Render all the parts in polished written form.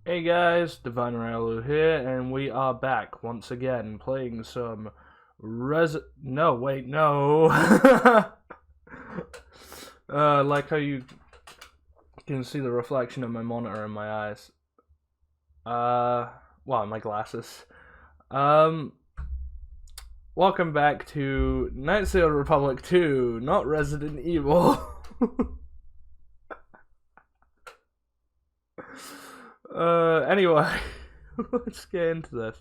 Hey guys, Divine Ryolu here, and we are back once again playing some No, wait, no. Like how you can see the reflection of my monitor in my eyes. Well, my glasses. Welcome back to Knights of the Old Republic 2, not Resident Evil. Anyway, let's get into this.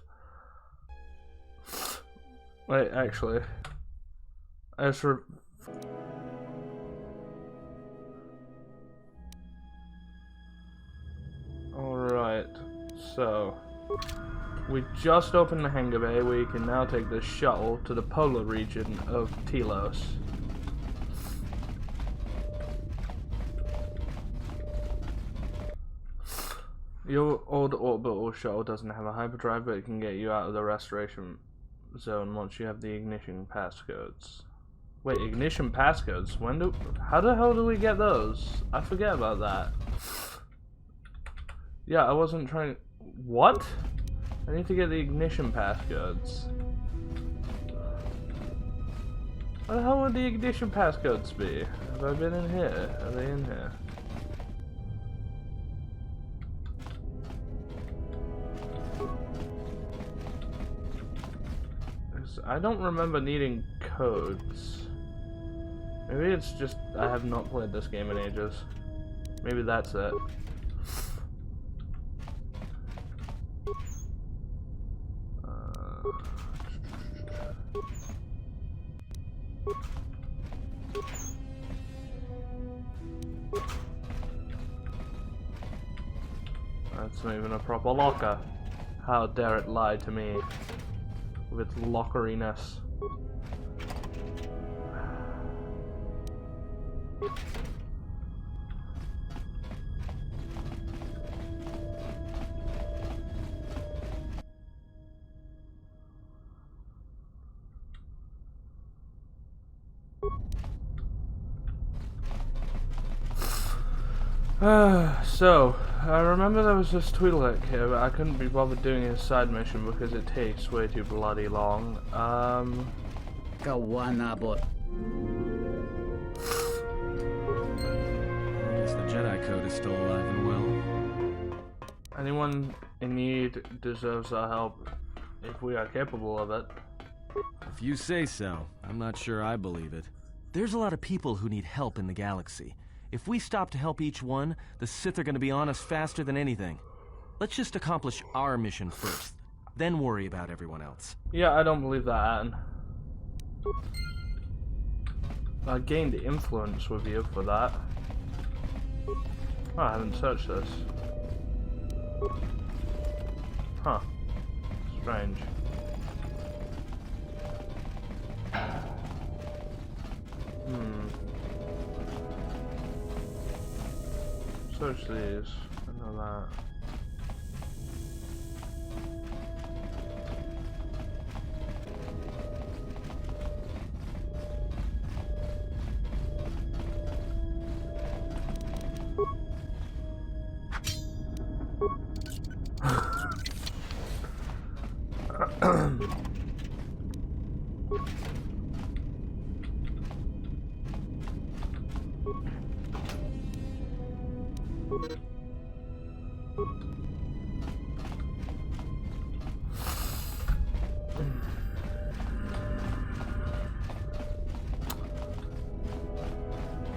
Wait, actually, Alright, so we just opened the hangar bay. We can now take the shuttle to the polar region of Telos. Your old orbital shuttle doesn't have a hyperdrive, but it can get you out of the restoration zone once you have the ignition passcodes. Wait, ignition passcodes? How the hell do we get those? I forget about that. Yeah, I wasn't trying. What? I need to get the ignition passcodes. What the hell would the ignition passcodes be? Have I been in here? Are they in here? I don't remember needing codes. Maybe it's just I have not played this game in ages. Maybe that's it. That's not even a proper locker. How dare it lie to me with its lockeriness. So, I remember there was this Twi'lek here, but I couldn't be bothered doing his side mission because it takes way too bloody long. Kawanabot. I guess the Jedi Code is still alive and well. Anyone in need deserves our help if we are capable of it. If you say so, I'm not sure I believe it. There's a lot of people who need help in the galaxy. If we stop to help each one, the Sith are going to be on us faster than anything. Let's just accomplish our mission first, then worry about everyone else. Yeah, I don't believe that, Anne. I gained influence with you for that. Oh, I haven't searched this. Huh. Strange. Search these. I know that.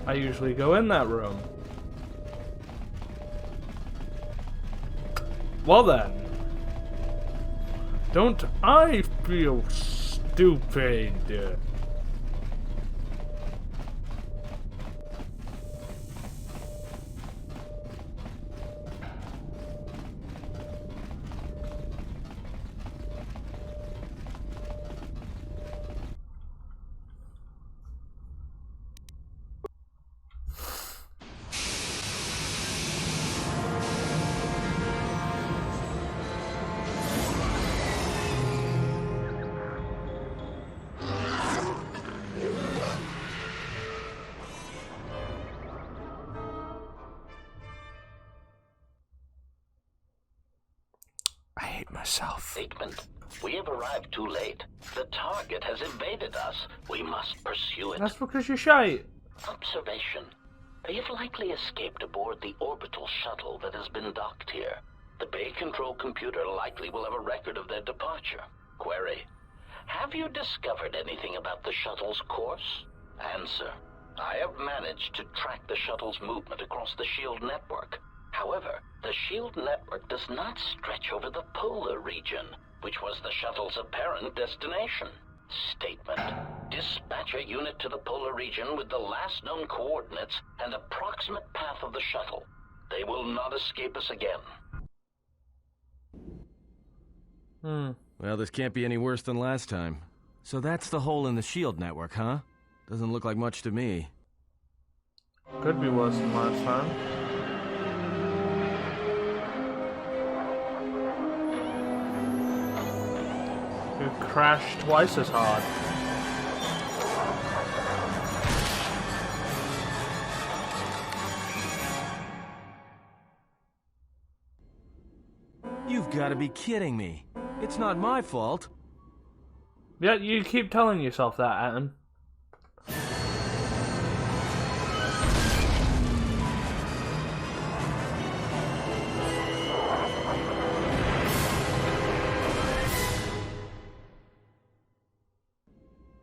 I usually go in that room. Well then. Don't I feel stupid? hate myself. Statement. We have arrived too late. The target has evaded us. We must pursue it. That's because you're shite. Observation. They have likely escaped aboard the orbital shuttle that has been docked here. The Bay Control computer likely will have a record of their departure. Query. Have you discovered anything about the shuttle's course? Answer. I have managed to track the shuttle's movement across the SHIELD network. However, the SHIELD network does not stretch over the polar region, which was the shuttle's apparent destination. Statement. Dispatch a unit to the polar region with the last known coordinates and approximate path of the shuttle. They will not escape us again. Well, this can't be any worse than last time. So that's the hole in the SHIELD network, huh? Doesn't look like much to me. Could be worse than last time. You crashed twice as hard. You've got to be kidding me. It's not my fault. Yeah, you keep telling yourself that, Atten.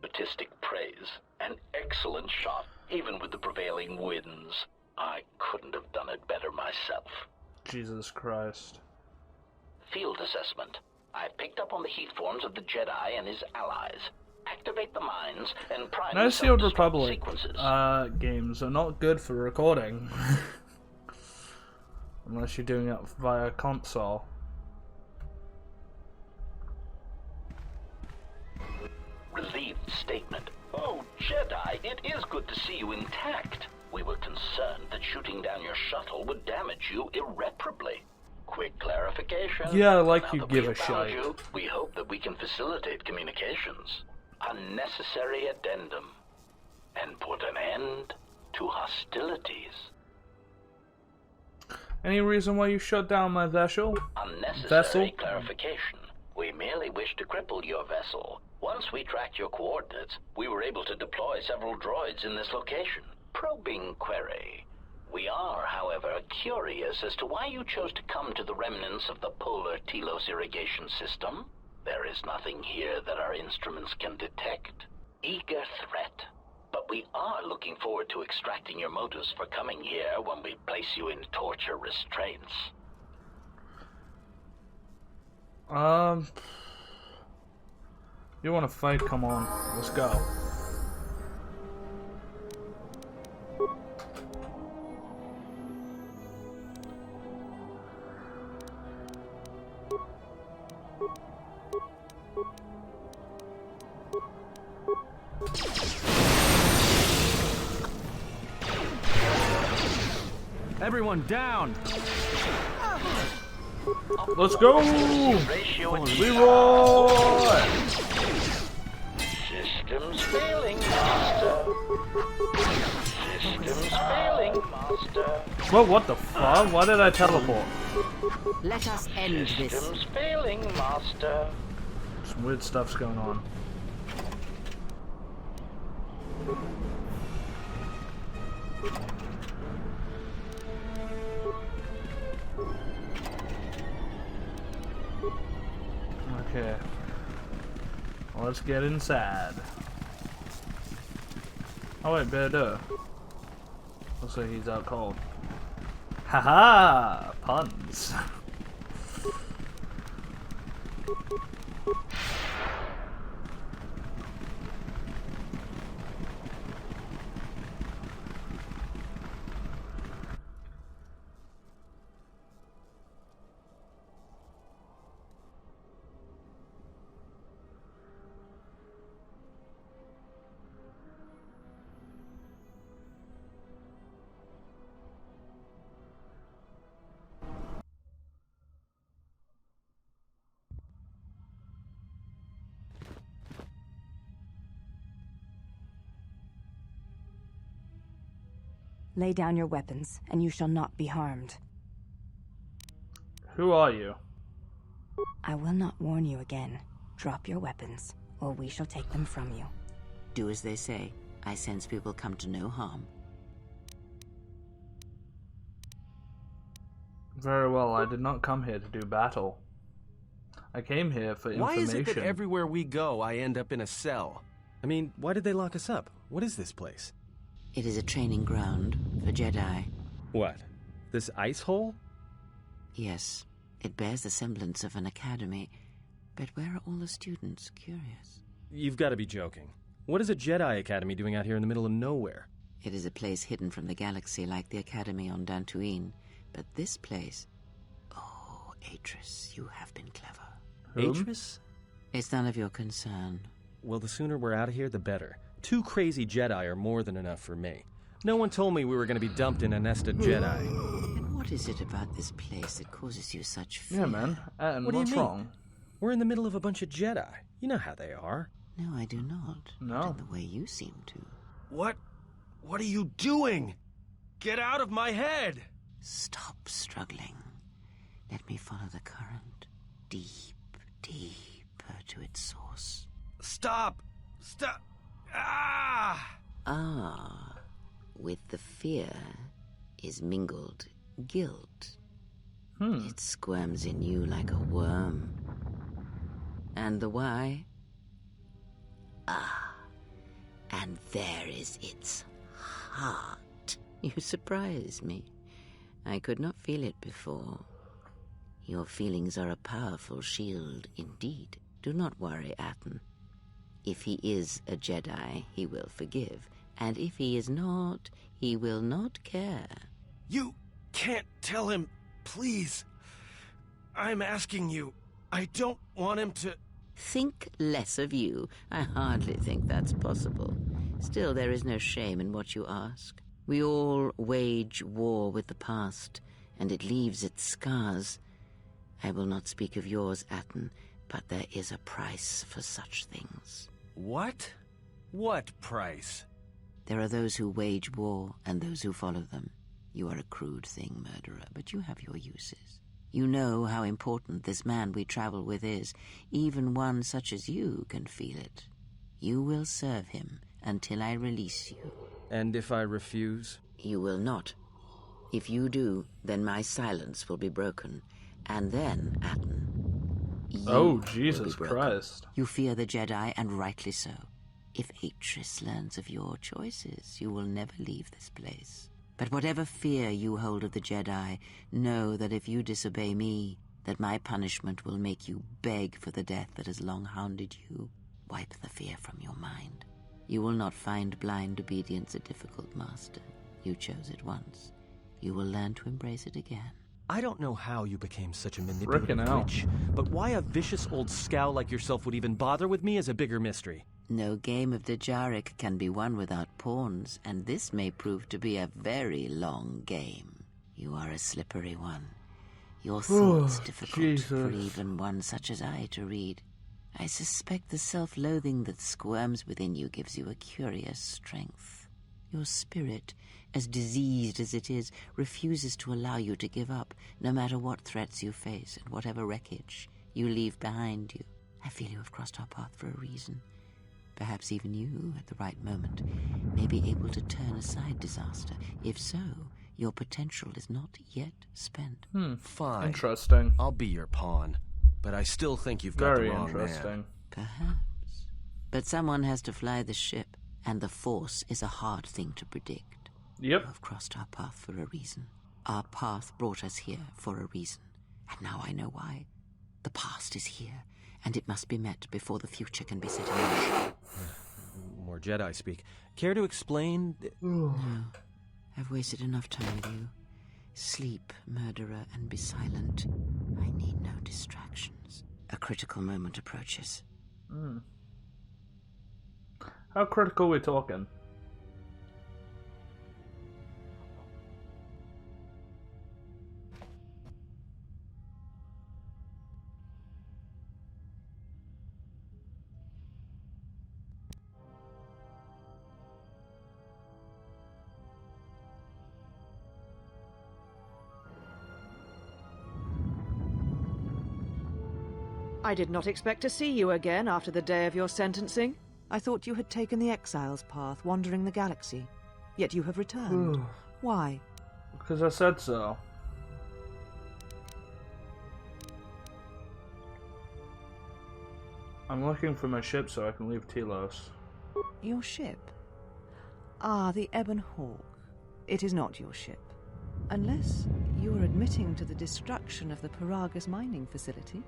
Artistic praise. An excellent shot, even with the prevailing winds. I couldn't have done it better myself. Jesus Christ. Field assessment. I picked up on the heat forms of the Jedi and his allies. Activate the mines and prime No the Sealed self-destruct Republic sequences. games are not good for recording. Unless you're doing it via console. Relieved statement. Oh, Jedi, it is good to see you intact. We were concerned that shooting down your shuttle would damage you irreparably. Quick clarification. Yeah, like Now you that give we a have found shite. you, we hope that we can facilitate communications. Unnecessary addendum. And put an end to hostilities. Any reason why you shut down my vessel? Unnecessary clarification. We merely wish to cripple your vessel. Once we tracked your coordinates, we were able to deploy several droids in this location. Probing query. We are, however, curious as to why you chose to come to the remnants of the polar Telos irrigation system. There is nothing here that our instruments can detect. Eager threat. But we are looking forward to extracting your motives for coming here when we place you in torture restraints. You want to fight? Come on, let's go. Everyone down! Let's go! Leroy! Systems failing, Master. Systems failing, Master. Well, what the fuck? Why did I teleport? Let us end this. Systems failing, Master. Some weird stuff's going on. Okay. Well, let's get inside. Oh wait, better. Looks like he's out cold. Haha! Puns. Lay down your weapons, and you shall not be harmed. Who are you? I will not warn you again. Drop your weapons, or we shall take them from you. Do as they say. I sense we will come to no harm. Very well, I did not come here to do battle. I came here for Why information. is it that everywhere we go, I end up in a cell? I mean, why did they lock us up? What is this place? It is a training ground for Jedi. What? This ice hole? Yes, it bears the semblance of an academy. But where are all the students? Curious. You've got to be joking. What is a Jedi Academy doing out here in the middle of nowhere? It is a place hidden from the galaxy like the academy on Dantooine. But this place... Oh, Atris, you have been clever. Atris? It's none of your concern. Well, the sooner we're out of here, the better. 2 crazy Jedi are more than enough for me. No one told me we were going to be dumped in a nest of Jedi. And what is it about this place that causes you such fear? Yeah, man. And What do you what's mean? wrong? We're in the middle of a bunch of Jedi. You know how they are. No, I do not. No. Not in the way you seem to. What? What are you doing? Get out of my head! Stop struggling. Let me follow the current. Deep, deeper to its source. Stop! Stop! Ah! Ah, with the fear is mingled guilt. It squirms in you like a worm. And the why? Ah, and there is its heart. You surprise me. I could not feel it before. Your feelings are a powerful shield indeed. Do not worry, Atten. If he is a Jedi, he will forgive. And if he is not, he will not care. You can't tell him, please. I'm asking you. I don't want him to... Think less of you. I hardly think that's possible. Still, there is no shame in what you ask. We all wage war with the past, and it leaves its scars. I will not speak of yours, Atten, but there is a price for such things. What? What price? There are those who wage war and those who follow them. You are a crude thing, murderer, but you have your uses. You know how important this man we travel with is. Even one such as you can feel it. You will serve him until I release you. And if I refuse? You will not. If you do, then my silence will be broken. And then, Atten, you Oh, will Jesus be broken. Christ. You fear the Jedi, and rightly so. If Atris learns of your choices, you will never leave this place. But whatever fear you hold of the Jedi, know that if you disobey me, that my punishment will make you beg for the death that has long hounded you. Wipe the fear from your mind. You will not find blind obedience a difficult master. You chose it once. You will learn to embrace it again. I don't know how you became such a manipulative Frickin' hell. witch, but why a vicious old scow like yourself would even bother with me is a bigger mystery. No game of Djarik can be won without pawns, and this may prove to be a very long game. You are a slippery one. Your thoughts difficult for Jesus. even one such as I to read. I suspect the self-loathing that squirms within you gives you a curious strength. Your spirit, as diseased as it is, refuses to allow you to give up, no matter what threats you face and whatever wreckage you leave behind you. I feel you have crossed our path for a reason. Perhaps even you, at the right moment, may be able to turn aside disaster. If so, your potential is not yet spent. Fine. Interesting. I'll be your pawn. But I still think you've got Very the wrong interesting. man. Perhaps. But someone has to fly the ship, and the Force is a hard thing to predict. Yep. You have crossed our path for a reason. Our path brought us here for a reason. And now I know why. The past is here, and it must be met before the future can be set in motion. More Jedi speak. Care to explain? No. I've wasted enough time with you. Sleep, murderer, and be silent. I need no distractions. A critical moment approaches. How critical are we talking? I did not expect to see you again after the day of your sentencing. I thought you had taken the exile's path, wandering the galaxy. Yet you have returned. Why? Because I said so. I'm looking for my ship so I can leave Telos. Your ship? Ah, the Ebon Hawk. It is not your ship. Unless you are admitting to the destruction of the Paragus mining facility.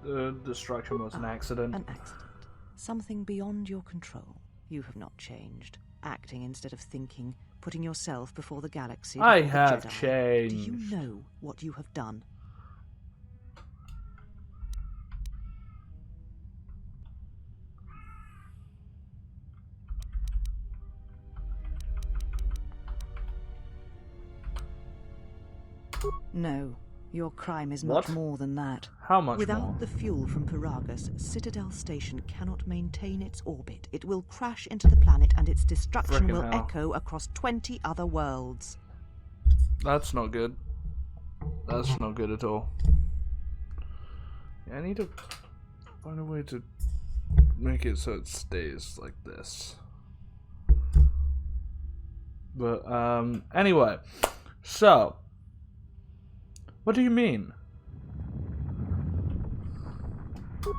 The destruction was an accident. An accident. Something beyond your control. You have not changed. Acting instead of thinking, putting yourself before the galaxy. I before the have Jedi. changed. Do you know what you have done? No, your crime is much more than that. How much Without more? the fuel from Paragus, Citadel Station cannot maintain its orbit. It will crash into the planet and its destruction Frickin' will hell. echo across 20 other worlds. That's not good. That's not good at all. Yeah, I need to find a way to make it so it stays like this. But, anyway. So, what do you mean?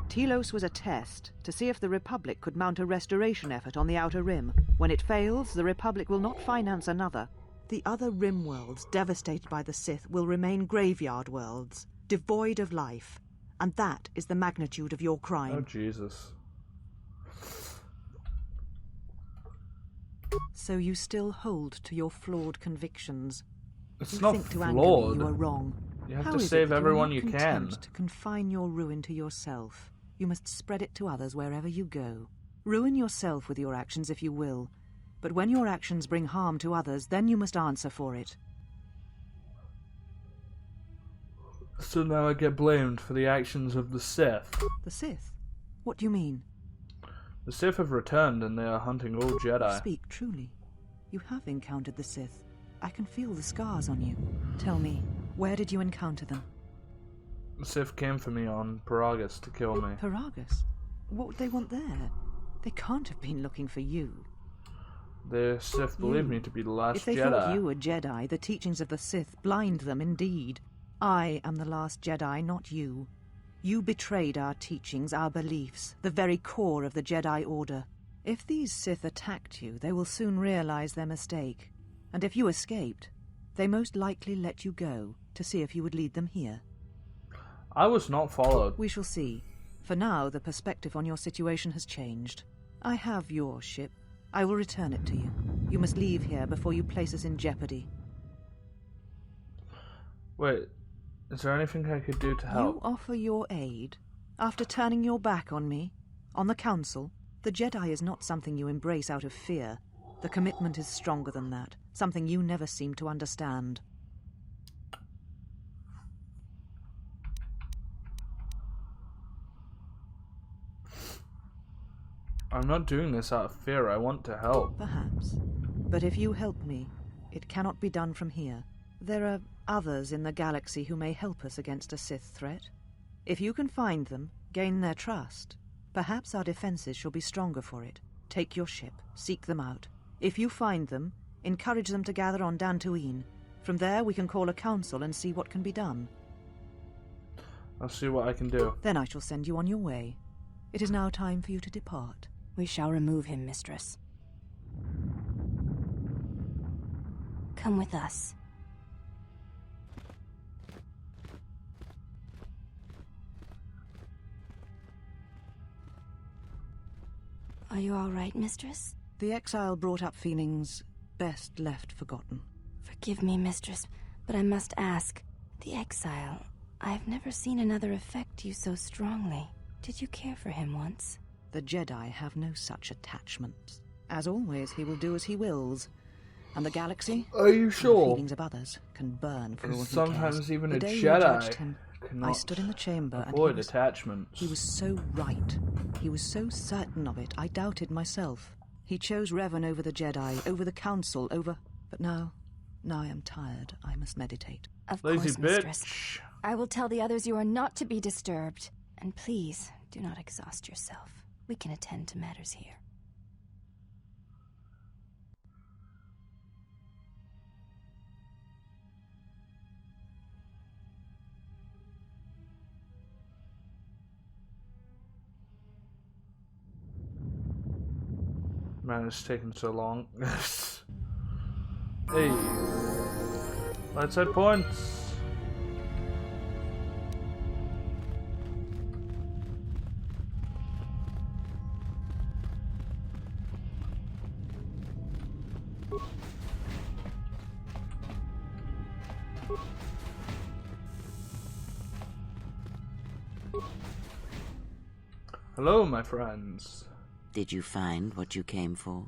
Telos was a test to see if the Republic could mount a restoration effort on the Outer Rim. When it fails, the Republic will not finance another. The other Rim worlds, devastated by the Sith, will remain graveyard worlds, devoid of life. And that is the magnitude of your Oh, crime. Jesus. So you still hold to your flawed convictions. It's You not think to anger flawed. me you are wrong. You have How to is it save that everyone you you are not can. content to confine your ruin to yourself? You must spread it to others wherever you go. Ruin yourself with your actions if you will, but when your actions bring harm to others, then you must answer for it. So now I get blamed for the actions of the Sith. The Sith? What do you mean? The Sith have returned and they are hunting all You Jedi. speak truly. You have encountered the Sith. I can feel the scars on you. Tell me, where did you encounter them? The Sith came for me on Paragus to kill me. Paragus? What would they want there? They can't have been looking for you. The Sith believed me to be the last If they Jedi. thought you were Jedi, the teachings of the Sith blind them indeed. I am the last Jedi, not you. You betrayed our teachings, our beliefs, the very core of the Jedi Order. If these Sith attacked you, they will soon realize their mistake. And if you escaped, they most likely let you go to see if you would lead them here. I was not followed. We shall see. For now, the perspective on your situation has changed. I have your ship. I will return it to you. You must leave here before you place us in jeopardy. Wait, is there anything I could do to help? You offer your aid? After turning your back on me? On the Council? The Jedi is not something you embrace out of fear. The commitment is stronger than that, something you never seem to understand. I'm not doing this out of fear. I want to help. Perhaps. But if you help me, it cannot be done from here. There are others in the galaxy who may help us against a Sith threat. If you can find them, gain their trust, perhaps our defenses shall be stronger for it. Take your ship, seek them out. If you find them, encourage them to gather on Dantooine. From there we can call a council and see what can be done. I'll see what I can do. Then I shall send you on your way. It is now time for you to depart. We shall remove him, mistress. Come with us. Are you all right, mistress? The exile brought up feelings best left forgotten. Forgive me, mistress, but I must ask. The exile, I've never seen another affect you so strongly. Did you care for him once? The Jedi have no such attachments. As always, he will do as he wills. And the galaxy, Are you and the sure? feelings of others, can burn for all he cares. Sometimes even The a day you judged Jedi him, cannot I stood in the chamber and avoid attachments. he was so right. He was so certain of it, I doubted myself. He chose Revan over the Jedi, over the Council, over... But now, Now I am tired. I must meditate. Of Lazy course, mistress. bitch. I will tell the others you are not to be disturbed. And please, do not exhaust yourself. We can attend to matters here. Man, it's taking so long. Hey. Let's hit points. Hello, my friends. Did you find what you came for?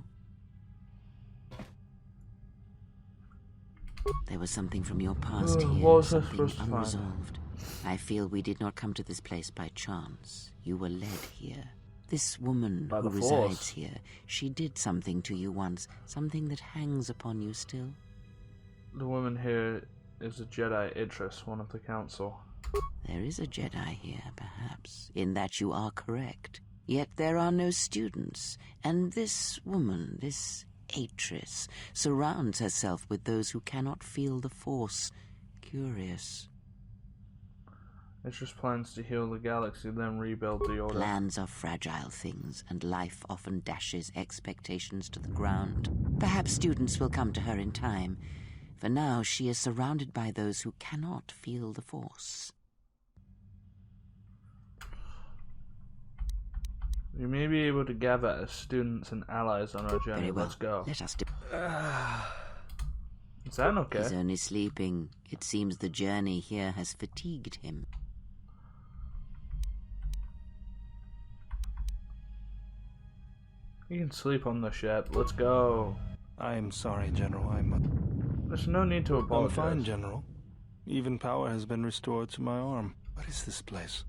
There was something from your past here, what was I something supposed to find? unresolved. I feel we did not come to this place by chance. You were led here. This woman By who the resides Force. here, she did something to you once, something that hangs upon you still. The woman here is a Jedi Idris, one of the council. There is a Jedi here, perhaps, in that you are correct. Yet there are no students, and this woman, this Atris, surrounds herself with those who cannot feel the Force. Curious. Idris plans to heal the galaxy, then rebuild the Order. Plans are fragile things, and life often dashes expectations to the ground. Perhaps students will come to her in time. For now, she is surrounded by those who cannot feel the Force. We may be able to gather as students and allies on our journey. Very well. Let's go. Let us Is that okay? He's only sleeping. It seems the journey here has fatigued him. You can sleep on the ship. Let's go. I'm sorry, General. There's no need to I'm apologize. fine, General. Even power has been restored to my arm. What is this place?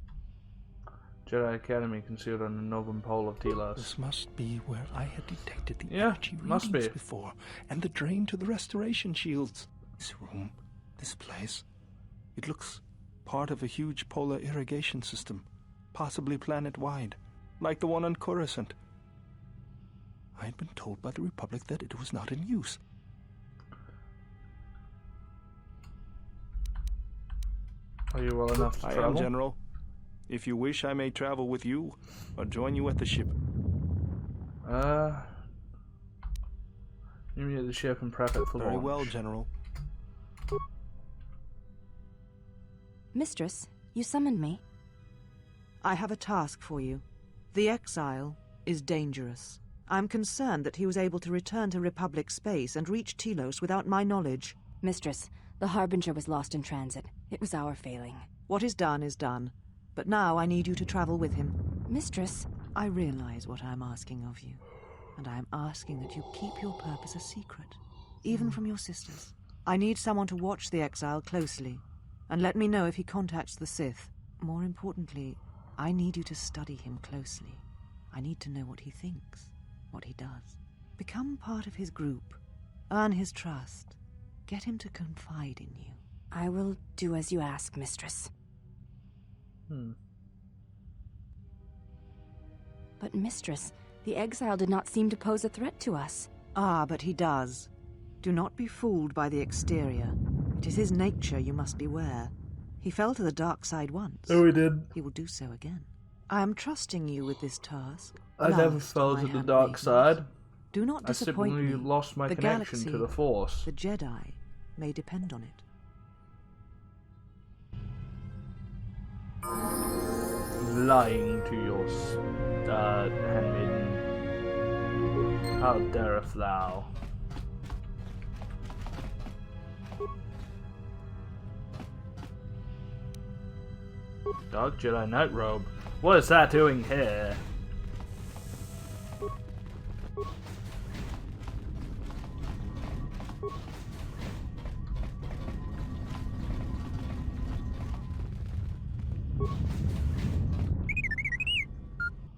Jedi Academy concealed on the northern pole of Telos. This must be where I had detected the Yeah, energy must readings be. before, and the drain to the restoration shields. This room, this place, it looks part of a huge polar irrigation system, possibly planet-wide, like the one on Coruscant. I had been told by the Republic that it was not in use. Are you well enough to I travel? am, General. If you wish, I may travel with you, or join you at the ship. You meet at the ship and prep it for Very launch. well, General. Mistress, you summoned me. I have a task for you. The Exile is dangerous. I'm concerned that he was able to return to Republic space and reach Telos without my knowledge. Mistress, the Harbinger was lost in transit. It was our failing. What is done is done. But now I need you to travel with him. Mistress, I realize what I'm asking of you, and I am asking that you keep your purpose a secret, even from your sisters. I need someone to watch the Exile closely, and let me know if he contacts the Sith. More importantly, I need you to study him closely. I need to know what he thinks, what he does. Become part of his group. Earn his trust. Get him to confide in you. I will do as you ask, mistress. But mistress, the exile did not seem to pose a threat to us. Ah, but he does. Do not be fooled by the exterior. It is his nature you must beware. He fell to the dark side once. Oh, we did. He will do so again. I am trusting you with this task. I never Last fell of to my the dark handmaidens. side. Do not I disappoint simply me. lost my The connection galaxy, to the Force. The Jedi may depend on it. Lying to your handmaiden. How dareth thou? Dark Jedi Night Robe. What is that doing here?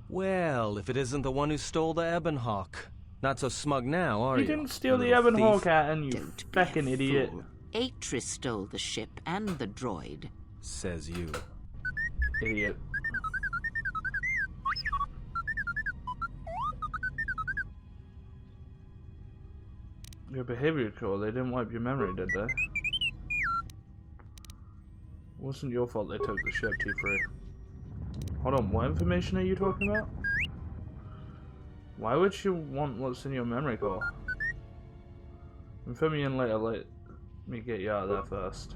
Well, if it isn't the one who stole the Ebon Hawk. Not so smug now, are You you? didn't steal the little Ebon thief? Hawk hat, and you Don't be a feckin' idiot. fool. Atris stole the ship and the droid. Says you. Idiot. Your behavior code, they didn't wipe your memory, did they? It wasn't your fault they took the ship, T3. Hold on, what information are you talking about? Why would you want what's in your memory core? Fill me in later, let me get you out of there first.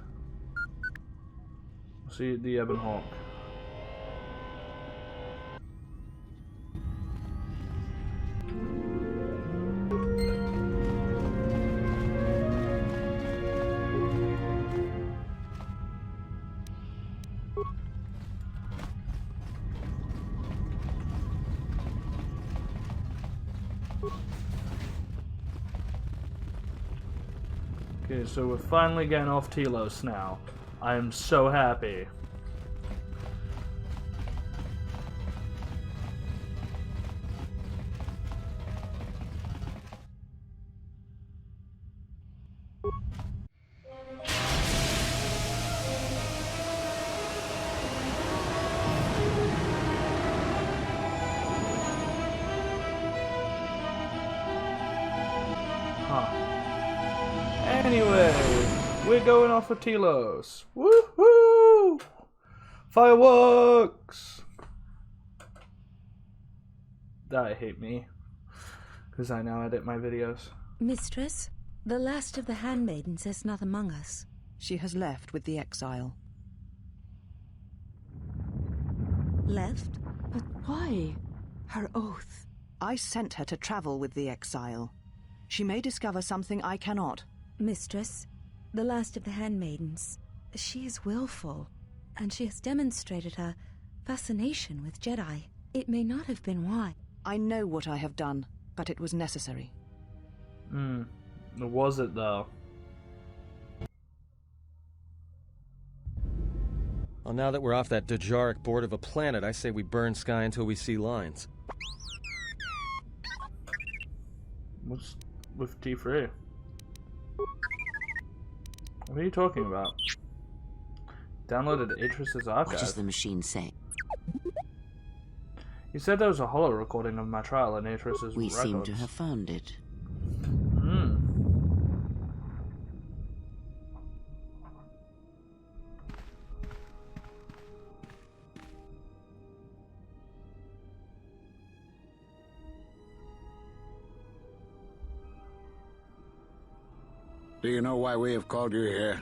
See the Ebon Hawk. Okay, so we're finally getting off Telos now. I am so happy. Anyway, we're going off of Telos. Woohoo! Fireworks! I hate me, because I now edit my videos. Mistress, the last of the handmaidens is not among us. She has left with the exile. Left? But why? Her oath. I sent her to travel with the exile. She may discover something I cannot. Mistress, the last of the handmaidens. She is willful, and she has demonstrated her fascination with Jedi. It may not have been why. I know what I have done, but it was necessary. Was it though? Well, now that we're off that Dejaric board of a planet, I say we burn sky until we see lines. What's with T3? What are you talking about? Downloaded Atris's archive. What does the machine say? He said there was a holo recording of my trial in Atris's We records. seem to have found it. Do you know why we have called you here?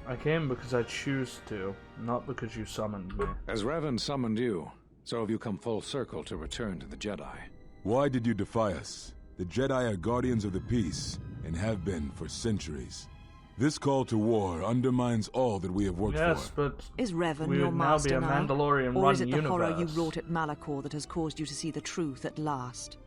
I came because I choose to, not because you summoned me. As Revan summoned you, so have you come full circle to return to the Jedi. Why did you defy us? The Jedi are guardians of the peace, and have been for centuries. This call to war undermines all that we have worked Yes, for. but Is Revan we your would now master be a now? Mandalorian Or is it the universe. horror you wrought at Malachor that has caused you to see the truth at last?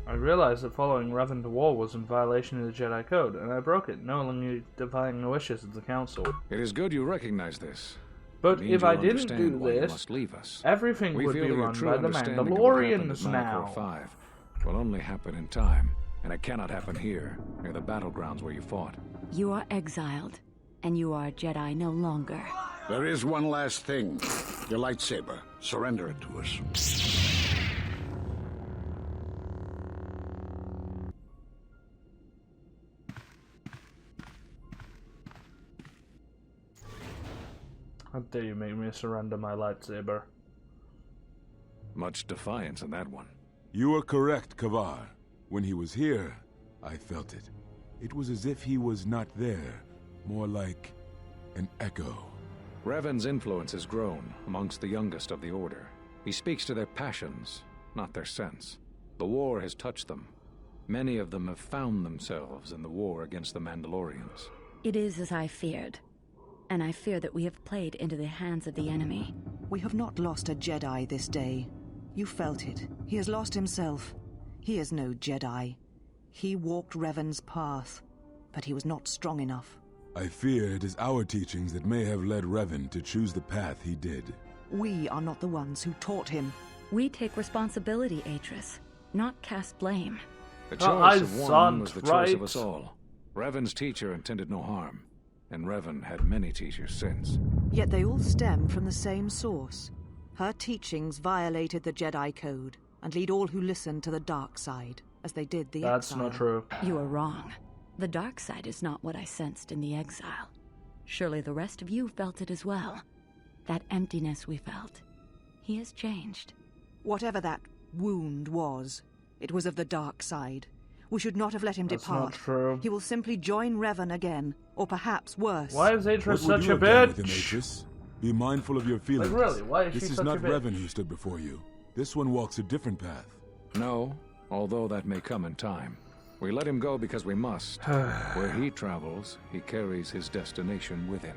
I realized that following Revan to war was in violation of the Jedi Code, and I broke it, knowingly defying the wishes of the Council. It is good you recognize this. But It means if I you'll didn't understand do why you this, must leave us. everything We would feel be that your run true by the understanding of what happened Mandalorians at now. Malachor 5 will only happen in time, and it cannot happen here, near the battlegrounds where you fought. You are exiled, and you are a Jedi no longer. There is one last thing. Your lightsaber. Surrender it to us. How dare you make me surrender my lightsaber? Much defiance in that one. You are correct, Kavar. When he was here, I felt it. It was as if he was not there, more like an echo. Revan's influence has grown amongst the youngest of the Order. He speaks to their passions, not their sense. The war has touched them. Many of them have found themselves in the war against the Mandalorians. It is as I feared, and I fear that we have played into the hands of the enemy. We have not lost a Jedi this day. You felt it. He has lost himself. He is no Jedi. He walked Revan's path, but he was not strong enough. I fear it is our teachings that may have led Revan to choose the path he did. We are not the ones who taught him. We take responsibility, Atris, not cast blame. The choice of one was the choice of us all. Revan's teacher intended no harm, and Revan had many teachers since. Yet they all stem from the same source. Her teachings violated the Jedi Code and lead all who listen to the dark side, as they did the That's exile. not true. You are wrong. The dark side is not what I sensed in the exile. Surely the rest of you felt it as well. That emptiness we felt. He has changed. Whatever that wound was, it was of the dark side. We should not have let him That's depart. not true. He will simply join Revan again, or perhaps worse. Why is Atris What would such you a have done with him, bitch? Atris? Be mindful of your feelings. Like, really, why is she This is such not a bitch? Revan who stood before you. This one walks a different path. No, although that may come in time. We let him go because we must. Where he travels, he carries his destination with him.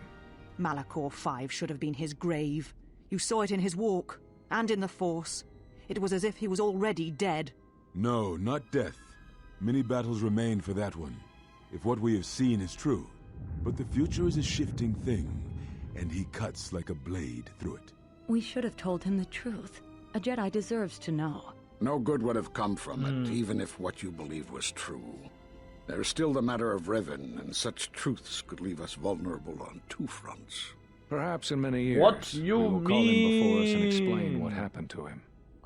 Malachor 5 should have been his grave. You saw it in his walk, and in the Force. It was as if he was already dead. No, not death. Many battles remain for that one, if what we have seen is true. But the future is a shifting thing, and he cuts like a blade through it. We should have told him the truth. A Jedi deserves to know. No good would have come from it, even if what you believe was true. There's still the matter of Revan, and such truths could leave us vulnerable on two fronts. Perhaps in many years, What you we will call him before us and explain mean? what happened to him,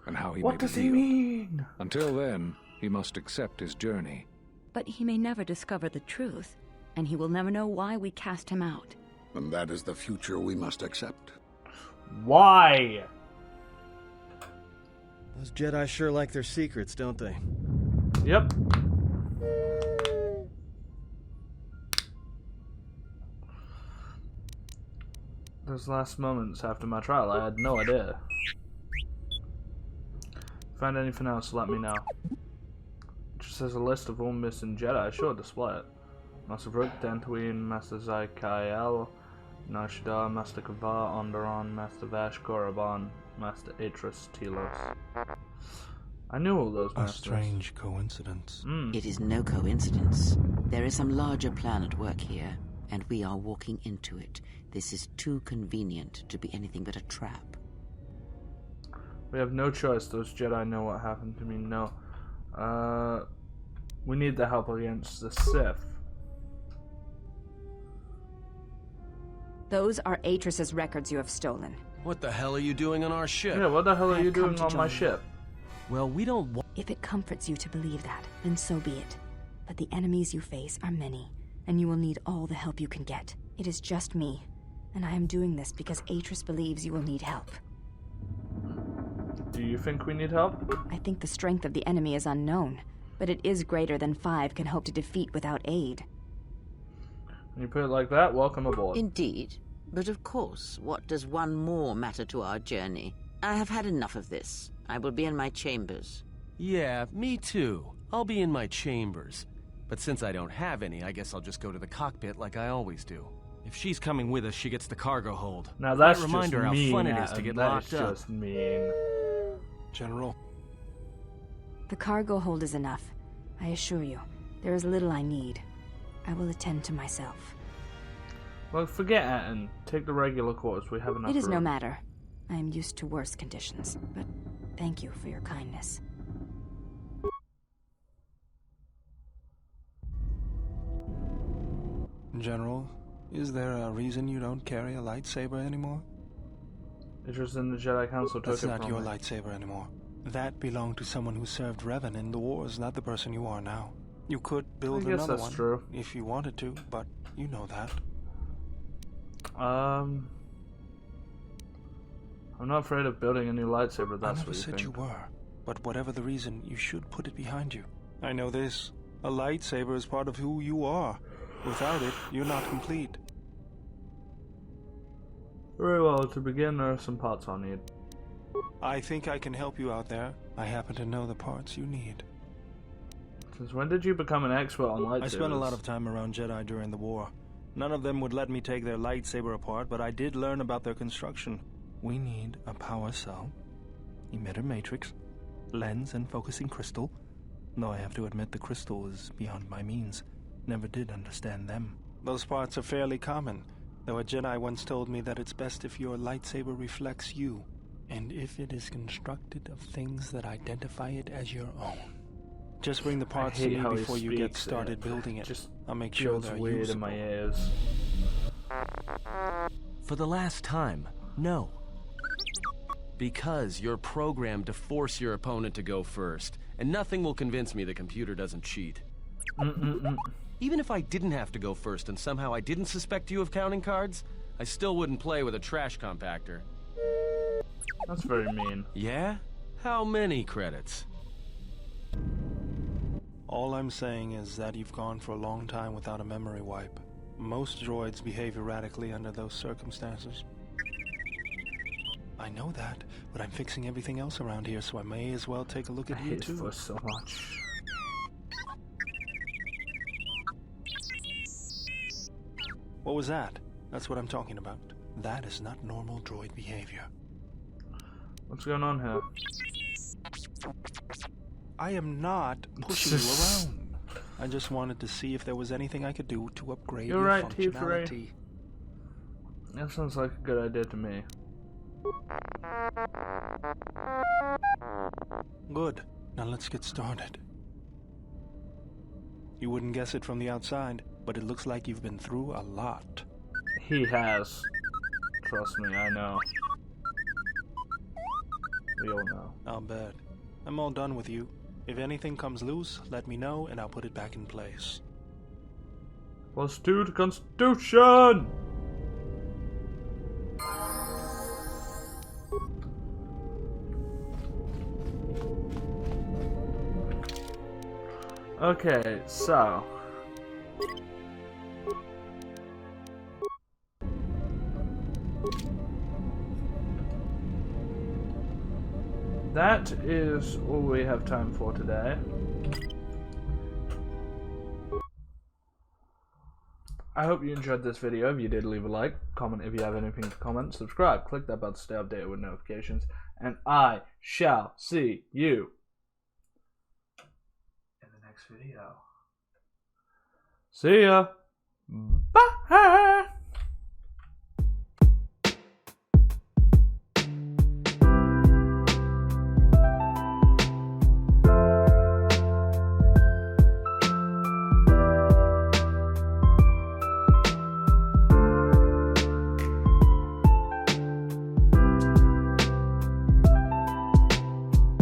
and how he What made does a he deal. mean? Until then, he must accept his journey. But he may never discover the truth, and he will never know why we cast him out. And that is the future we must accept. Why? Those Jedi sure like their secrets, don't they? Yep. Those last moments after my trial, I had no idea. Find anything else, let me know. Just as a list of all missing Jedi, sure, display it. Master Vrook, Dantooine, Master Zykael, Nashidar, Master Kavar, Onderon, Master Vash, Korriban, Master Atris, Telos. I knew all those masters. A strange coincidence. It is no coincidence. There is some larger plan at work here, and we are walking into it. This is too convenient to be anything but a trap. We have no choice. Those Jedi know what happened to me. No. We need the help against the Sith. Those are Atris's records you have stolen. What the hell are you doing on our ship? Yeah, what the hell are you I've come doing to on my join you. ship? Well, we don't want... If it comforts you to believe that, then so be it. But the enemies you face are many, and you will need all the help you can get. It is just me, and I am doing this because Atris believes you will need help. Do you think we need help? I think the strength of the enemy is unknown, but it is greater than 5 can hope to defeat without aid. When you put it like that, welcome aboard. Indeed. But of course, what does one more matter to our journey? I have had enough of this. I will be in my chambers. Yeah, me too. I'll be in my chambers. But since I don't have any, I guess I'll just go to the cockpit like I always do. If she's coming with us, she gets the cargo hold. Now that's Might remind just her mean. how fun it is to get That's locked up. just mean. General. The cargo hold is enough. I assure you, there is little I need. I will attend to myself. Well, forget Atten. Take the regular course. We have enough It is no room. matter. I am used to worse conditions, but thank you for your kindness. General, is there a reason you don't carry a lightsaber anymore? Atris and the Jedi Council took That's it not from your me. lightsaber anymore. That belonged to someone who served Revan in the wars, not the person you are now. You could build I guess another that's one true. if you wanted to, but you know that. I'm not afraid of building a new lightsaber, I that's never what you said think. you were, but whatever the reason, you should put it behind you. I know this. A lightsaber is part of who you are. Without it, you're not complete. Very well, to begin, there are some parts I'll need. I think I can help you out there. I happen to know the parts you need. Since when did you become an expert on lightsabers? I spent a lot of time around Jedi during the war. None of them would let me take their lightsaber apart, but I did learn about their construction. We need a power cell, emitter matrix, lens and focusing crystal. Though I have to admit the crystal is beyond my means. Never did understand them. Those parts are fairly common, though a Jedi once told me that it's best if your lightsaber reflects you. And if it is constructed of things that identify it as your own. Just bring the parts to me before you get started building it. Just I'll make sure they're weird usable. in my ears. For the last time, no. Because you're programmed to force your opponent to go first, and nothing will convince me the computer doesn't cheat. Even if I didn't have to go first and somehow I didn't suspect you of counting cards, I still wouldn't play with a trash compactor. That's very mean. Yeah? How many credits? All I'm saying is that you've gone for a long time without a memory wipe. Most droids behave erratically under those circumstances. I know that, but I'm fixing everything else around here, so I may as well take a look at you too. For so much. What was that? That's what I'm talking about. That is not normal droid behavior. What's going on here? I am not pushing you around. I just wanted to see if there was anything I could do to upgrade your functionality. That sounds like a good idea to me. Good. Now let's get started. You wouldn't guess it from the outside, but it looks like you've been through a lot. He has. Trust me, I know. We all know. I'll bet. I'm all done with you. If anything comes loose, let me know and I'll put it back in place. +2 to Constitution! Okay, so that is all we have time for today. I hope you enjoyed this video. If you did, leave a like, comment if you have anything to comment, subscribe, click that bell to stay updated with notifications, and I shall see you in the next video. See ya. Bye.